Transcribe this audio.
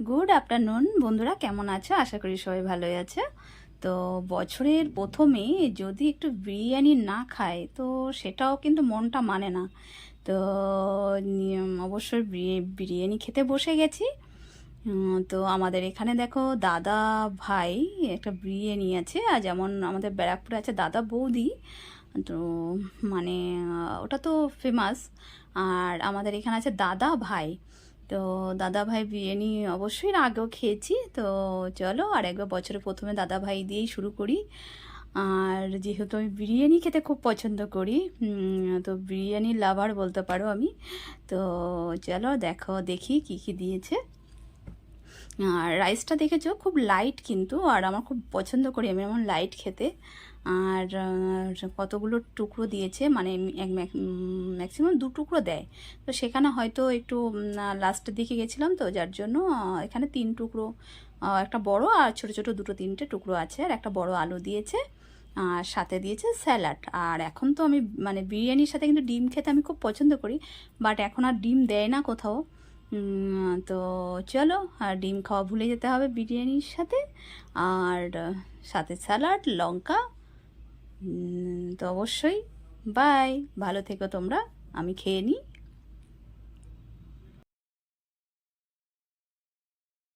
Good afternoon বন্ধুরা, কেমন আছো? আশা করি সবাই ভালোই আছে। তো বছরের প্রথমে যদি একটু বিরিয়ানি না খায় তো সেটাও কিন্তু মনটা মানে না। তো অবশ্যই বিরিয়ানি খেতে বসে গেছি। তো আমাদের এখানে দেখো দাদা ভাই একটা বিরিয়ানি আছে, আর যেমন আমাদের ব্যারাকপুরে আছে দাদা বৌদি। তো মানে ওটা তো ফেমাস। আর আমাদের এখানে আছে দাদা ভাই। তো দাদা ভাই বিরিয়ানি অবশ্যই এর আগেও খেয়েছি। তো চলো আর একবার বছরের প্রথমে দাদা ভাই দিয়েই শুরু করি। আর যেহেতু আমি বিরিয়ানি খেতে খুব পছন্দ করি, তো বিরিয়ানির লাভার বলতে পারো আমি। তো চলো দেখি কি কি দিয়েছে। আর রাইসটা দেখেছো খুব লাইট, কিন্তু আর আমার খুব পছন্দ করি আমি এমন লাইট খেতে। আর কতগুলো টুকরো দিয়েছে, মানে ম্যাক্সিমাম 2 টুকরো দেয়। তো সেখানে হয়তো একটু লাস্টের দিকে গেছিলাম, তো যার জন্য এখানে 3 টুকরো, একটা বড় আর ছোট ছোট 2-3টে টুকরো আছে, আর একটা বড় আলু দিয়েছে। আর সাথে দিয়েছে স্যালাড। আর এখন তো আমি মানে বিরিয়ানির সাথে কিন্তু ডিম খেতে আমি খুব পছন্দ করি, বাট এখন আর ডিম দেয় না কোথাও। তো চলো, আর ডিম খাওয়া ভুলে যেতে হবে বিরিয়ানির সাথে। আর সাথে স্যালাড, লঙ্কা। তো অবশ্যই বাই, ভালো থেকো তোমরা, আমি খেয়ে নিই।